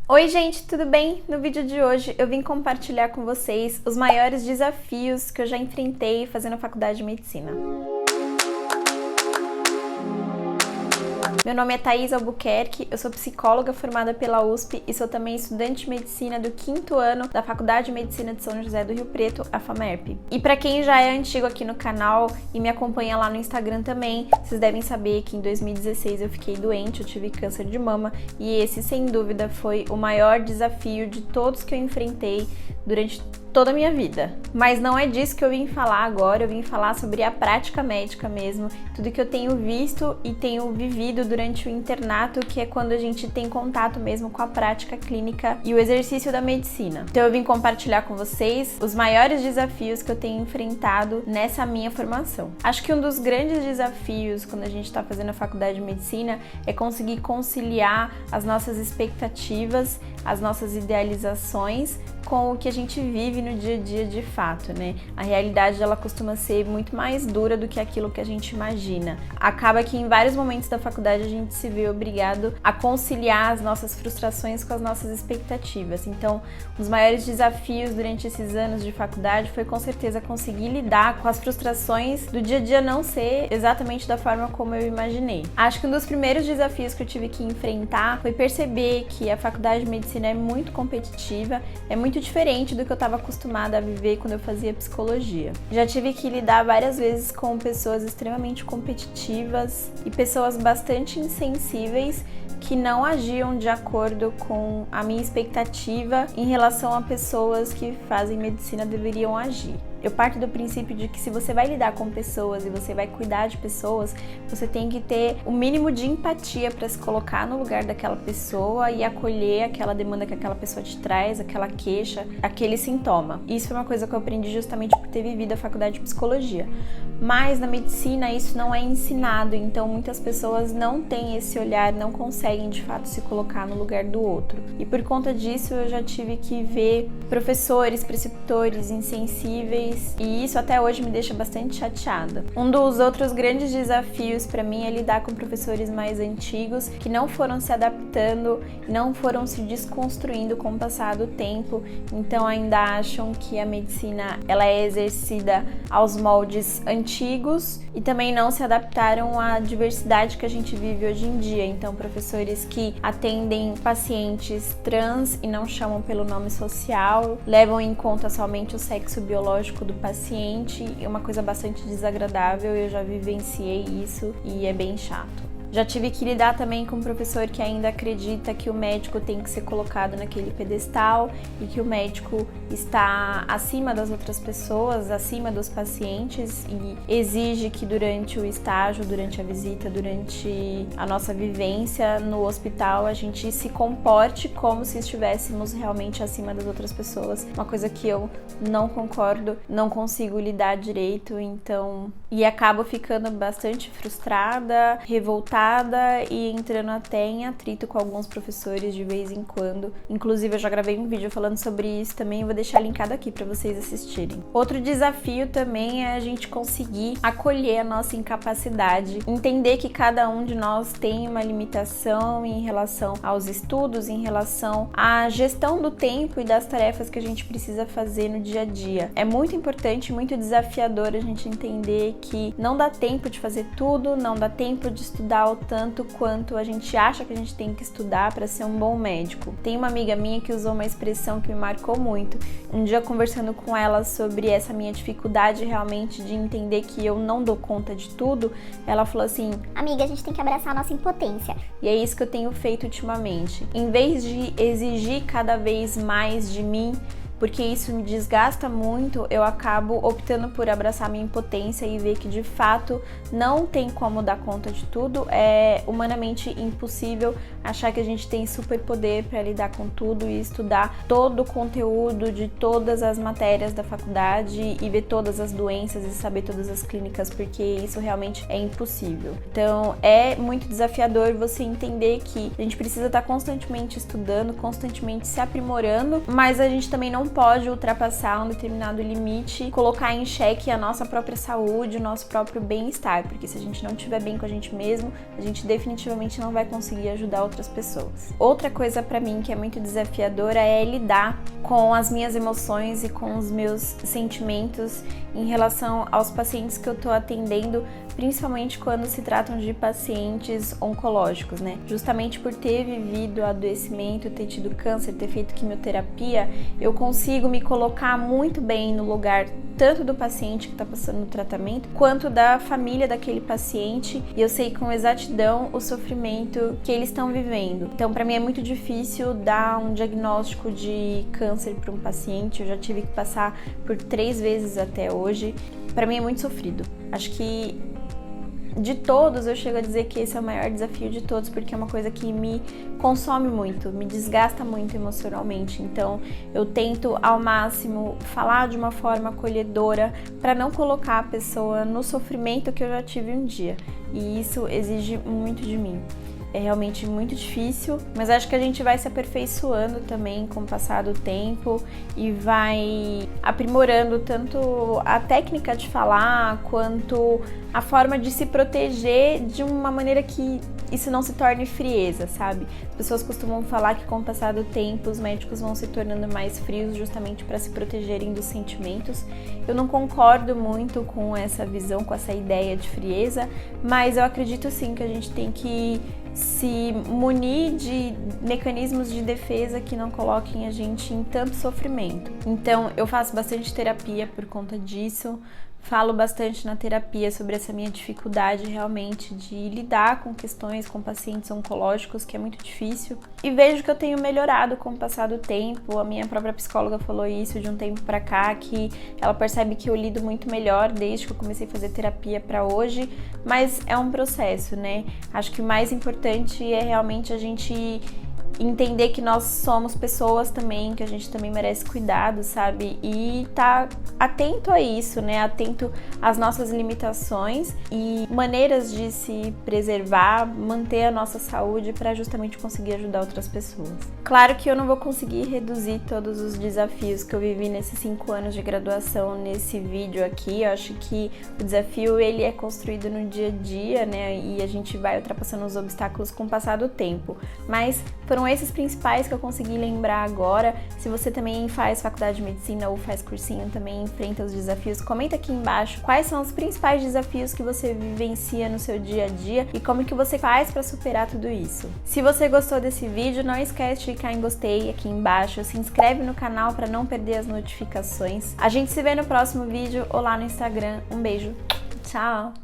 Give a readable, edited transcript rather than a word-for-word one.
Oi gente, tudo bem? No vídeo de hoje eu vim compartilhar com vocês os maiores desafios que eu já enfrentei fazendo a faculdade de medicina. Meu nome é Thaís Albuquerque, eu sou psicóloga formada pela USP e sou também estudante de medicina do 5º ano da Faculdade de Medicina de São José do Rio Preto, a FAMERP. E para quem já é antigo aqui no canal e me acompanha lá no Instagram também, vocês devem saber que em 2016 eu fiquei doente, eu tive câncer de mama e esse, sem dúvida, foi o maior desafio de todos que eu enfrentei durante toda a minha vida. Mas não é disso que eu vim falar agora, eu vim falar sobre a prática médica mesmo, tudo que eu tenho visto e tenho vivido durante o internato, que é quando a gente tem contato mesmo com a prática clínica e o exercício da medicina. Então eu vim compartilhar com vocês os maiores desafios que eu tenho enfrentado nessa minha formação. Acho que um dos grandes desafios quando a gente está fazendo a faculdade de medicina é conseguir conciliar as nossas expectativas, as nossas idealizações com o que a gente vive no dia a dia de fato, né? A realidade, ela costuma ser muito mais dura do que aquilo que a gente imagina. Acaba que em vários momentos da faculdade a gente se vê obrigado a conciliar as nossas frustrações com as nossas expectativas. Então, um dos maiores desafios durante esses anos de faculdade foi com certeza conseguir lidar com as frustrações do dia a dia não ser exatamente da forma como eu imaginei. Acho que um dos primeiros desafios que eu tive que enfrentar foi perceber que a faculdade de medicina é muito competitiva, é muito diferente do que eu estava acostumada a viver quando eu fazia psicologia. Já tive que lidar várias vezes com pessoas extremamente competitivas e pessoas bastante insensíveis que não agiam de acordo com a minha expectativa em relação a pessoas que fazem medicina deveriam agir. Eu parto do princípio de que se você vai lidar com pessoas e você vai cuidar de pessoas, você tem que ter o mínimo de empatia para se colocar no lugar daquela pessoa e acolher aquela demanda que aquela pessoa te traz, aquela queixa, aquele sintoma. Isso foi uma coisa que eu aprendi justamente por ter vivido a faculdade de psicologia. Mas na medicina isso não é ensinado, então muitas pessoas não têm esse olhar, não conseguem de fato se colocar no lugar do outro. E por conta disso eu já tive que ver professores, preceptores insensíveis, e isso até hoje me deixa bastante chateada. Um dos outros grandes desafios para mim é lidar com professores mais antigos que não foram se adaptando, não foram se desconstruindo com o passar do tempo, então ainda acham que a medicina ela é exercida aos moldes antigos e também não se adaptaram à diversidade que a gente vive hoje em dia. Então, professores que atendem pacientes trans e não chamam pelo nome social, levam em conta somente o sexo biológico do paciente, é uma coisa bastante desagradável, eu já vivenciei isso e é bem chato. Já tive que lidar também com um professor que ainda acredita que o médico tem que ser colocado naquele pedestal e que o médico está acima das outras pessoas, acima dos pacientes e exige que durante o estágio, durante a visita, durante a nossa vivência no hospital, a gente se comporte como se estivéssemos realmente acima das outras pessoas. Uma coisa que eu não concordo, não consigo lidar direito, então... E acabo ficando bastante frustrada, revoltada e entrando até em atrito com alguns professores de vez em quando. Inclusive eu já gravei um vídeo falando sobre isso também, vou deixar linkado aqui para vocês assistirem. Outro desafio também é a gente conseguir acolher a nossa incapacidade, entender que cada um de nós tem uma limitação em relação aos estudos, em relação à gestão do tempo e das tarefas que a gente precisa fazer no dia a dia. É muito importante, muito desafiador a gente entender que não dá tempo de fazer tudo, não dá tempo de estudar o tanto quanto a gente acha que a gente tem que estudar para ser um bom médico. Tem uma amiga minha que usou uma expressão que me marcou muito. Um dia, conversando com ela sobre essa minha dificuldade realmente de entender que eu não dou conta de tudo, ela falou assim: amiga, a gente tem que abraçar a nossa impotência. E é isso que eu tenho feito ultimamente. Em vez de exigir cada vez mais de mim, porque isso me desgasta muito, eu acabo optando por abraçar minha impotência e ver que de fato não tem como dar conta de tudo, é humanamente impossível achar que a gente tem superpoder para lidar com tudo e estudar todo o conteúdo de todas as matérias da faculdade e ver todas as doenças e saber todas as clínicas, porque isso realmente é impossível. Então é muito desafiador você entender que a gente precisa estar constantemente estudando, constantemente se aprimorando, mas a gente também não não pode ultrapassar um determinado limite, colocar em xeque a nossa própria saúde, o nosso próprio bem-estar, porque se a gente não estiver bem com a gente mesmo, a gente definitivamente não vai conseguir ajudar outras pessoas. Outra coisa pra mim que é muito desafiadora é lidar com as minhas emoções e com os meus sentimentos em relação aos pacientes que eu tô atendendo, principalmente quando se tratam de pacientes oncológicos, né? Justamente por ter vivido adoecimento, ter tido câncer, ter feito quimioterapia, eu consigo me colocar muito bem no lugar tanto do paciente que está passando no tratamento, quanto da família daquele paciente, e eu sei com exatidão o sofrimento que eles estão vivendo. Então, para mim é muito difícil dar um diagnóstico de câncer para um paciente. Eu já tive que passar por 3 vezes até hoje. Para mim é muito sofrido. Acho que de todos, eu chego a dizer que esse é o maior desafio de todos, porque é uma coisa que me consome muito, me desgasta muito emocionalmente. Então, eu tento ao máximo falar de uma forma acolhedora para não colocar a pessoa no sofrimento que eu já tive um dia. E isso exige muito de mim. É realmente muito difícil, mas acho que a gente vai se aperfeiçoando também com o passar do tempo e vai aprimorando tanto a técnica de falar quanto a forma de se proteger de uma maneira que isso não se torne frieza, sabe? As pessoas costumam falar que com o passar do tempo os médicos vão se tornando mais frios justamente para se protegerem dos sentimentos. Eu não concordo muito com essa visão, com essa ideia de frieza, mas eu acredito sim que a gente tem que se munir de mecanismos de defesa que não coloquem a gente em tanto sofrimento. Então, eu faço bastante terapia por conta disso. Falo bastante na terapia sobre essa minha dificuldade realmente de lidar com questões com pacientes oncológicos, que é muito difícil. E vejo que eu tenho melhorado com o passar do tempo. A minha própria psicóloga falou isso de um tempo pra cá, que ela percebe que eu lido muito melhor desde que eu comecei a fazer terapia pra hoje. Mas é um processo, né? Acho que o mais importante é realmente a gente entender que nós somos pessoas também, que a gente também merece cuidado, sabe? E tá atento a isso, né? Atento às nossas limitações e maneiras de se preservar, manter a nossa saúde para justamente conseguir ajudar outras pessoas. Claro que eu não vou conseguir reduzir todos os desafios que eu vivi nesses 5 anos de graduação nesse vídeo aqui. Eu acho que o desafio ele é construído no dia a dia, né? E a gente vai ultrapassando os obstáculos com o passar do tempo. Mas foram esses principais que eu consegui lembrar agora. Se você também faz faculdade de medicina ou faz cursinho, também enfrenta os desafios, comenta aqui embaixo quais são os principais desafios que você vivencia no seu dia a dia e como que você faz para superar tudo isso. Se você gostou desse vídeo, não esquece de clicar em gostei aqui embaixo, se inscreve no canal para não perder as notificações. A gente se vê no próximo vídeo ou lá no Instagram. Um beijo, tchau!